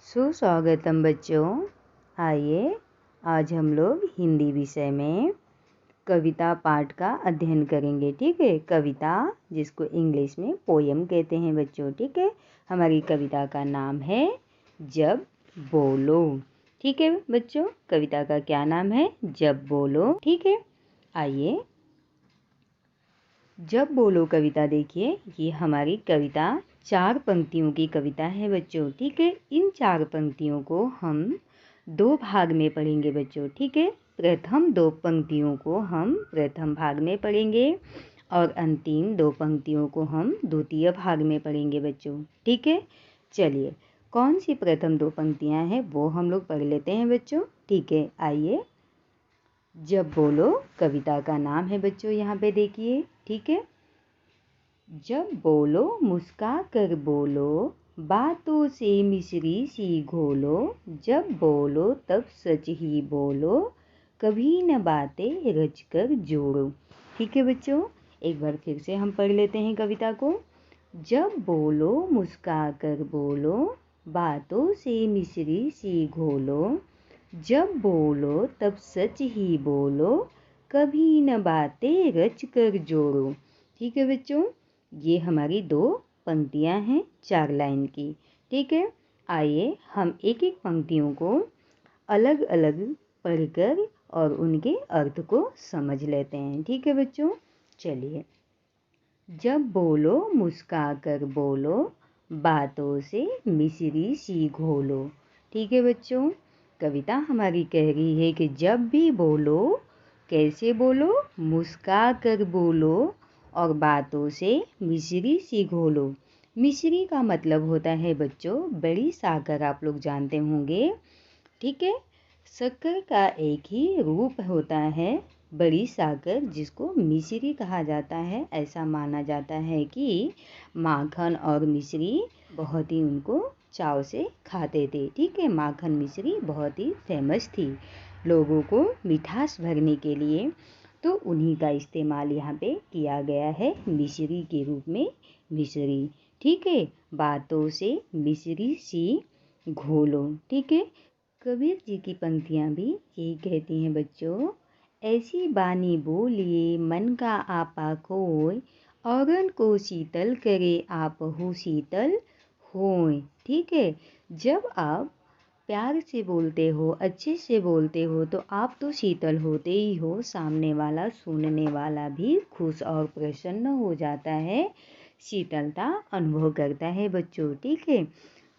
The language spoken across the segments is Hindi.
सुस्वागतम बच्चों। आइए आज हम लोग हिंदी विषय में कविता पाठ का अध्ययन करेंगे। ठीक है, कविता जिसको इंग्लिश में पोयम कहते हैं बच्चों। ठीक है, हमारी कविता का नाम है जब बोलो। ठीक है बच्चों, कविता का क्या नाम है? जब बोलो। ठीक है, आइए जब बोलो कविता देखिए। ये हमारी कविता 4 पंक्तियों की कविता है बच्चों। ठीक है, इन 4 पंक्तियों को हम 2 भाग में पढ़ेंगे बच्चों। ठीक है, प्रथम 2 पंक्तियों को हम प्रथम भाग में पढ़ेंगे और अंतिम 2 पंक्तियों को हम द्वितीय भाग में पढ़ेंगे बच्चों। ठीक है, चलिए कौन सी प्रथम 2 पंक्तियां हैं वो हम लोग पढ़ लेते हैं बच्चों। ठीक है, आइए जब बोलो कविता का नाम है बच्चों, यहाँ पे देखिए। ठीक है, जब बोलो मुस्का कर बोलो, बातों से मिश्री सी घोलो। जब बोलो तब सच ही बोलो, कभी न बातें रच कर जोड़ो। ठीक है बच्चों, एक बार फिर से हम पढ़ लेते हैं कविता को। जब बोलो मुस्का कर बोलो, बातों से मिश्री सी घोलो। जब बोलो तब सच ही बोलो, कभी न बातें रच कर जोड़ो। ठीक है बच्चों, ये हमारी 2 पंक्तियां हैं 4 लाइन की। ठीक है, आइए हम एक एक पंक्तियों को अलग अलग पढ़कर और उनके अर्थ को समझ लेते हैं। ठीक है बच्चों, चलिए। जब बोलो मुस्का कर बोलो, बातों से मिश्री सी घोलो। ठीक है बच्चों, कविता हमारी कह रही है कि जब भी बोलो कैसे बोलो? मुस्का कर बोलो और बातों से मिश्री सी घोलो। मिश्री का मतलब होता है बच्चों बड़ी साकर, आप लोग जानते होंगे। ठीक है, शक्कर का एक ही रूप होता है बड़ी साकर, जिसको मिश्री कहा जाता है। ऐसा माना जाता है कि माखन और मिश्री बहुत ही उनको चाव से खाते थे। ठीक है, माखन मिश्री बहुत ही फेमस थी लोगों को मिठास भरने के लिए, तो उन्हीं का इस्तेमाल यहाँ पे किया गया है मिश्री के रूप में, मिश्री। ठीक है, बातों से मिश्री सी घोलो। ठीक है, कबीर जी की पंक्तियाँ भी यही कहती हैं बच्चों। ऐसी बानी बोलिए मन का आपा खोए, औरन को शीतल करे आपहु शीतल होए। ठीक है, जब आप प्यार से बोलते हो, अच्छे से बोलते हो, तो आप तो शीतल होते ही हो, सामने वाला सुनने वाला भी खुश और प्रसन्न हो जाता है, शीतलता अनुभव करता है बच्चों। ठीक है,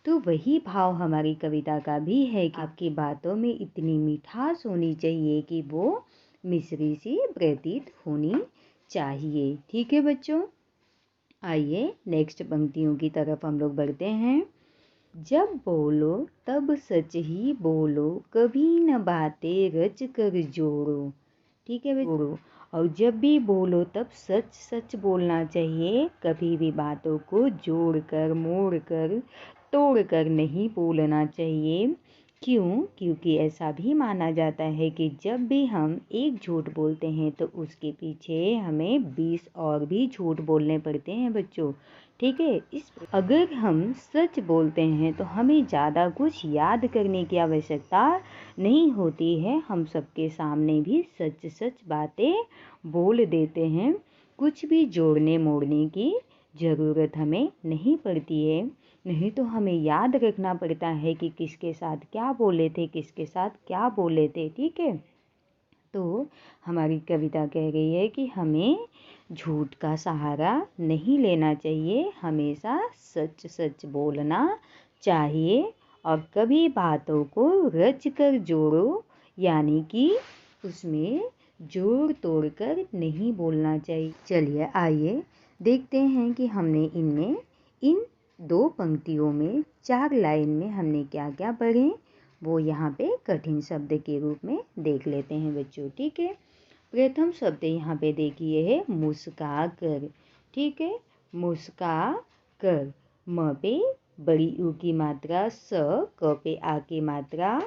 तो वही भाव हमारी कविता का भी है कि आपकी बातों में इतनी मिठास होनी चाहिए कि वो मिश्री सी प्रतीत होनी चाहिए। ठीक है बच्चों, आइए नेक्स्ट पंक्तियों की तरफ हम लोग बढ़ते हैं। जब बोलो तब सच ही बोलो, कभी न बातें रच कर जोड़ो। ठीक है जोड़ो, और जब भी बोलो तब सच सच बोलना चाहिए, कभी भी बातों को जोड़ कर मोड़ कर तोड़ कर नहीं बोलना चाहिए। क्यों? क्योंकि ऐसा भी माना जाता है कि जब भी हम एक झूठ बोलते हैं तो उसके पीछे हमें 20 और भी झूठ बोलने पड़ते हैं बच्चों। ठीक है, अगर हम सच बोलते हैं तो हमें ज़्यादा कुछ याद करने की आवश्यकता नहीं होती है, हम सबके सामने भी सच सच बातें बोल देते हैं, कुछ भी जोड़ने मोड़ने की ज़रूरत हमें नहीं पड़ती है। नहीं तो हमें याद रखना पड़ता है कि किसके साथ क्या बोले थे, किसके साथ क्या बोले थे। ठीक है, तो हमारी कविता कह रही है कि हमें झूठ का सहारा नहीं लेना चाहिए, हमेशा सच सच बोलना चाहिए और कभी बातों को रच कर जोड़ो, यानी कि उसमें जोड़ तोड़ कर नहीं बोलना चाहिए। चलिए आइए देखते हैं कि हमने इनमें इन 2 पंक्तियों में 4 लाइन में हमने क्या क्या पढ़े, वो यहाँ पे कठिन शब्द के रूप में देख लेते हैं बच्चों। ठीक है, प्रथम शब्द यहाँ पे देखिए है मुस्का कर। ठीक है, मुस्का कर, म पे बड़ी ऊ की मात्रा, स, क पे आ की मात्रा,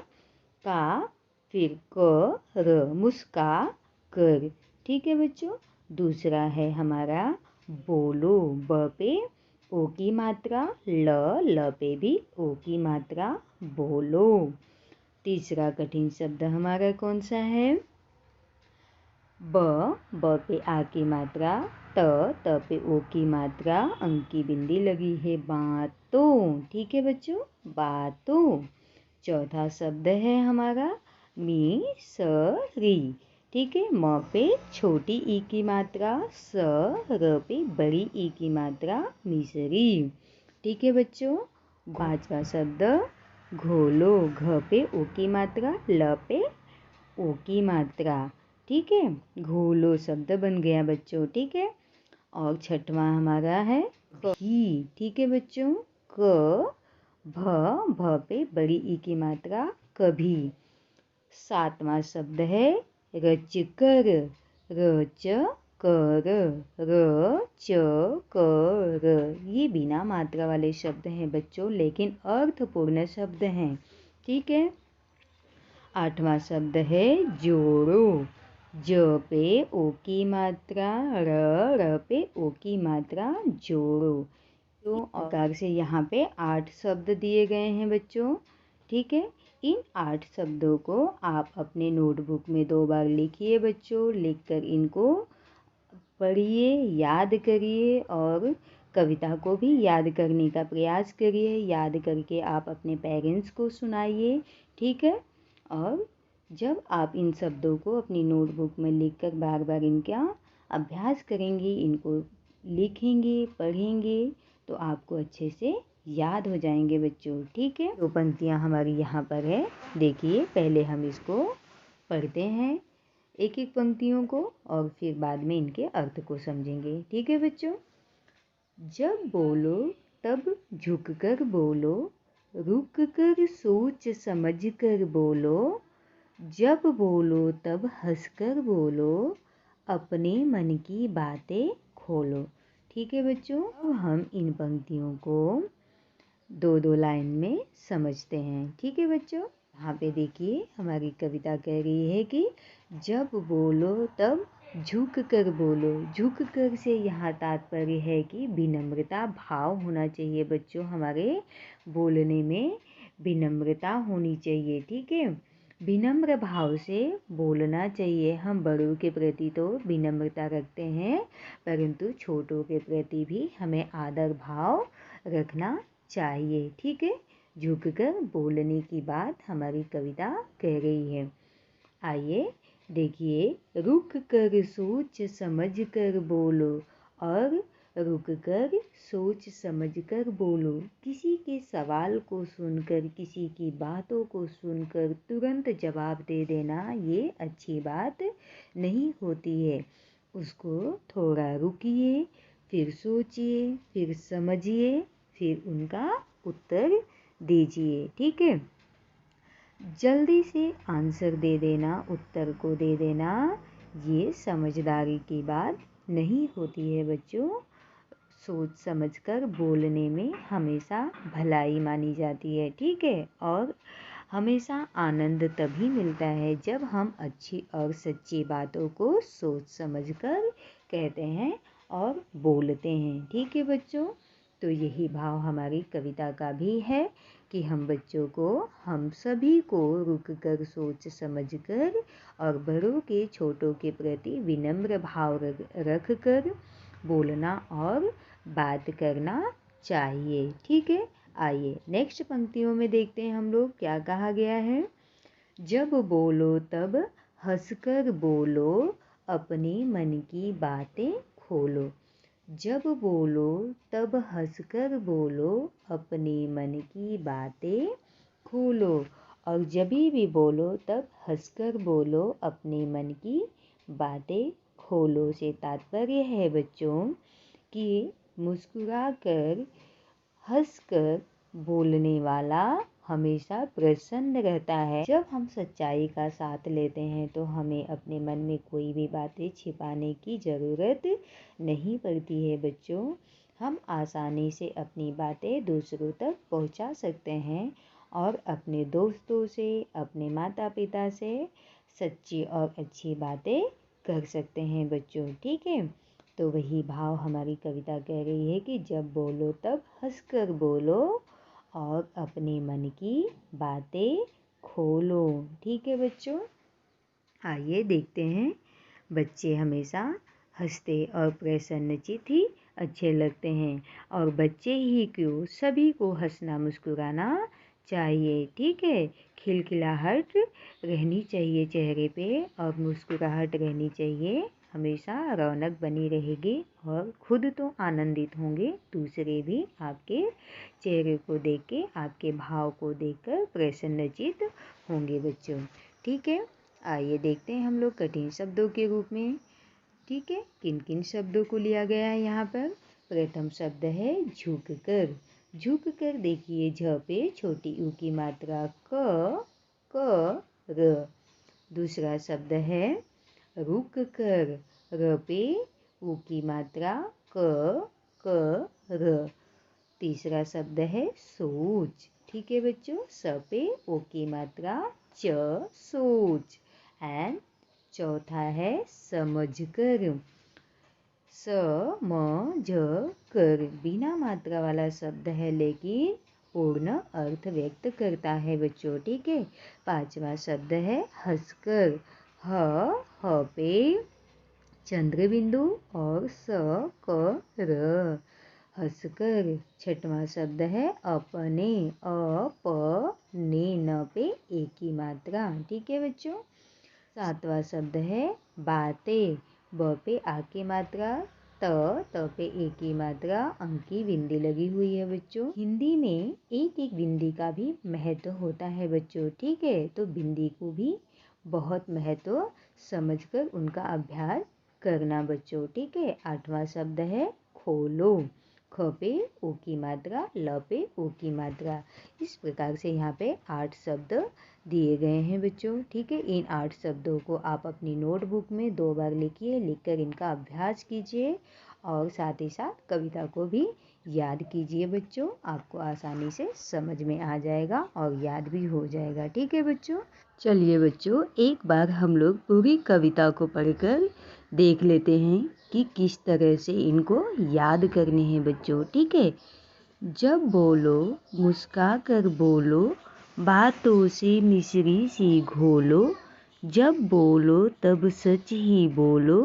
का, फिर क, र, मुस्का कर। ठीक है बच्चों, दूसरा है हमारा बोलो, ब पे ओ की मात्रा, ल पे भी ओ की मात्रा, बोलो। तीसरा कठिन शब्द हमारा कौन सा है? ब पे आ की मात्रा, त पे ओ की मात्रा, अंक की बिंदी लगी है, बातों। ठीक है बच्चों, बातों। चौथा शब्द है हमारा मिसरी। ठीक है, म पे छोटी ई की मात्रा, र पे बड़ी ई की मात्रा, मिसरी। ठीक है बच्चों। पांचवा शब्द घोलो, घ पे ओ की मात्रा, ल पे ओ की मात्रा। ठीक है, घोलो शब्द बन गया बच्चों। ठीक है, और छठवां हमारा है भी। ठीक है बच्चों, क भ पे बड़ी ई की मात्रा, कभी। सातवां शब्द है रचकर, रच कर, र ये बिना मात्रा वाले शब्द हैं बच्चों, लेकिन अर्थपूर्ण शब्द हैं। ठीक है। आठवां शब्द है जोड़ो, ज पे ओ की मात्रा, र पे ओ की मात्रा, जोड़ो। तो प्रकार से यहाँ पे 8 शब्द दिए गए हैं बच्चों। ठीक है, इन 8 शब्दों को आप अपने नोटबुक में 2 बार लिखिए बच्चों। लिखकर इनको पढ़िए, याद करिए और कविता को भी याद करने का प्रयास करिए। याद करके आप अपने पेरेंट्स को सुनाइए। ठीक है, और जब आप इन शब्दों को अपनी नोटबुक में लिखकर बार बार इनका अभ्यास करेंगे, इनको लिखेंगे, पढ़ेंगे, तो आपको अच्छे से याद हो जाएंगे बच्चों। ठीक है, 2 पंक्तियाँ हमारी यहाँ पर है। देखिए, पहले हम इसको पढ़ते हैं एक एक पंक्तियों को, और फिर बाद में इनके अर्थ को समझेंगे। ठीक है बच्चों। जब बोलो तब झुक कर बोलो, रुक कर सोच समझ कर बोलो, जब बोलो तब हंस कर बोलो, अपने मन की बातें खोलो। ठीक है बच्चों, तो हम इन पंक्तियों को 2-2 लाइन में समझते हैं। ठीक है बच्चों, यहाँ पे देखिए हमारी कविता कह रही है कि जब बोलो तब झुक कर बोलो। झुक कर से यहाँ तात्पर्य है कि विनम्रता भाव होना चाहिए बच्चों। हमारे बोलने में विनम्रता होनी चाहिए। ठीक है, विनम्र भाव से बोलना चाहिए। हम बड़ों के प्रति तो विनम्रता रखते हैं, परंतु छोटों के प्रति भी हमें आदर भाव रखना चाहिए। ठीक है, झुककर बोलने की बात हमारी कविता कह रही है। आइए देखिए, रुक कर सोच समझ कर बोलो, और रुक कर सोच समझ कर बोलो। किसी के सवाल को सुनकर, किसी की बातों को सुनकर तुरंत जवाब दे देना ये अच्छी बात नहीं होती है। उसको थोड़ा रुकिए, फिर सोचिए, फिर समझिए, फिर उनका उत्तर दीजिए। ठीक है, जल्दी से आंसर दे देना, उत्तर को दे देना, ये समझदारी की बात नहीं होती है बच्चों। सोच समझकर बोलने में हमेशा भलाई मानी जाती है। ठीक है, और हमेशा आनंद तभी मिलता है जब हम अच्छी और सच्ची बातों को सोच समझकर कहते हैं और बोलते हैं। ठीक है बच्चों, तो यही भाव हमारी कविता का भी है कि हम बच्चों को, हम सभी को रुक कर सोच समझ कर और बड़ों के छोटों के प्रति विनम्र भाव रख कर बोलना और बात करना चाहिए। ठीक है, आइए नेक्स्ट पंक्तियों में देखते हैं हम लोग क्या कहा गया है। जब बोलो तब हंसकर बोलो, अपने मन की बातें खोलो। जब बोलो तब हंसकर बोलो, अपने मन की बातें खोलो। और जब भी बोलो तब हंसकर बोलो, अपने मन की बातें खोलो से तात्पर्य है बच्चों कि मुस्कुराकर, हंसकर बोलने वाला हमेशा प्रसन्न रहता है। जब हम सच्चाई का साथ लेते हैं तो हमें अपने मन में कोई भी बातें छिपाने की ज़रूरत नहीं पड़ती है बच्चों। हम आसानी से अपनी बातें दूसरों तक पहुंचा सकते हैं और अपने दोस्तों से, अपने माता पिता से सच्ची और अच्छी बातें कर सकते हैं बच्चों। ठीक है, तो वही भाव हमारी कविता कह रही है कि जब बोलो तब हंसकर बोलो और अपने मन की बातें खोलो। ठीक है बच्चों, आइए देखते हैं। बच्चे हमेशा हंसते और प्रसन्नचित्त ही अच्छे लगते हैं, और बच्चे ही क्यों, सभी को हंसना मुस्कुराना चाहिए। ठीक है, खिलखिलाहट रहनी चाहिए चेहरे पे और मुस्कुराहट रहनी चाहिए, हमेशा रौनक बनी रहेगी और खुद तो आनंदित होंगे, दूसरे भी आपके चेहरे को देख के, आपके भाव को देखकर प्रसन्नचित्त होंगे बच्चों। ठीक है, आइए देखते हैं हम लोग कठिन शब्दों के रूप में। ठीक है, किन किन शब्दों को लिया गया है यहाँ पर। प्रथम शब्द है झुक कर। झुक कर देखिए, झ पे छोटी ऊ की मात्रा क र। दूसरा शब्द है रुक कर। र पे ऊ की मात्रा क र। तीसरा शब्द है सोच। ठीक है बच्चों, स पे ओ की मात्रा च, सोच। एंड चौथा है समझ कर। समझ कर बिना मात्रा वाला शब्द है, लेकिन पूर्ण अर्थ व्यक्त करता है बच्चों। ठीक है, पांचवा शब्द है हंसकर। ह पे चंद्र बिंदु और स क र, हंसकर। छठवां शब्द है अपने। अपने, न पे एक की मात्रा। ठीक है बच्चों। सातवां शब्द है बातें। ब पे आ की मात्रा, त पे एक की मात्रा, अंक की बिंदी लगी हुई है बच्चों। हिंदी में एक एक बिंदी का भी महत्व होता है बच्चों। ठीक है, तो बिंदी को भी बहुत महत्व समझकर उनका अभ्यास करना बच्चों। ठीक है, आठवां शब्द है खोलो। ख पे ओ की मात्रा, ल पे ओ की मात्रा। इस प्रकार से यहाँ पे 8 शब्द दिए गए हैं बच्चों। ठीक है, इन 8 शब्दों को आप अपनी नोटबुक में 2 बार लिखिए, लिखकर इनका अभ्यास कीजिए और साथ ही साथ कविता को भी याद कीजिए बच्चों। आपको आसानी से समझ में आ जाएगा और याद भी हो जाएगा। ठीक है बच्चों, चलिए बच्चों, एक बार हम लोग पूरी कविता को पढ़कर देख लेते हैं कि किस तरह से इनको याद करने हैं बच्चों। ठीक है, जब बोलो मुस्का कर बोलो, बातों से मिश्री सी घोलो। जब बोलो तब सच ही बोलो,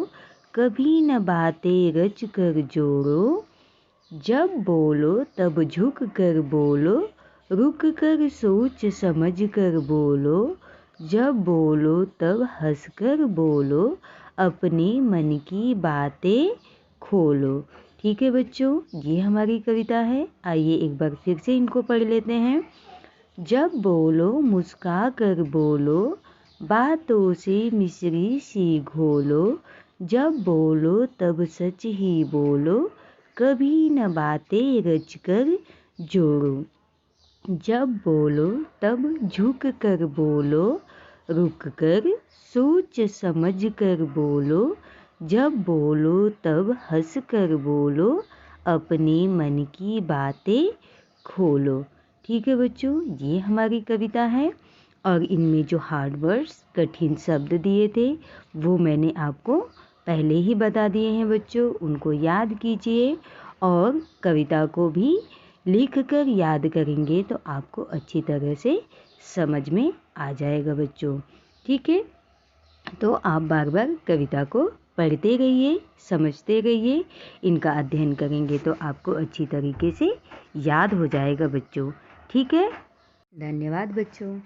कभी न बातें रच कर जोड़ो। जब बोलो तब झुक कर बोलो, रुक कर सोच समझ कर बोलो। जब बोलो तब हंस कर बोलो, अपने मन की बातें खोलो। ठीक है बच्चों, ये हमारी कविता है। आइए एक बार फिर से इनको पढ़ लेते हैं। जब बोलो मुस्का कर बोलो, बातों से मिश्री सी घोलो। जब बोलो तब सच ही बोलो, कभी न बातें रच कर जोड़ो। जब बोलो तब झुक कर बोलो, रुक कर सोच समझ कर बोलो। जब बोलो तब हंस कर बोलो, अपने मन की बातें खोलो। ठीक है बच्चों, ये हमारी कविता है और इनमें जो हार्ड वर्ड्स, कठिन शब्द दिए थे वो मैंने आपको पहले ही बता दिए हैं बच्चों। उनको याद कीजिए और कविता को भी लिख कर याद करेंगे तो आपको अच्छी तरह से समझ में आ जाएगा बच्चों। ठीक है, तो आप बार बार कविता को पढ़ते रहिए, समझते रहिए। इनका अध्ययन करेंगे तो आपको अच्छी तरीके से याद हो जाएगा बच्चों। ठीक है, धन्यवाद बच्चों।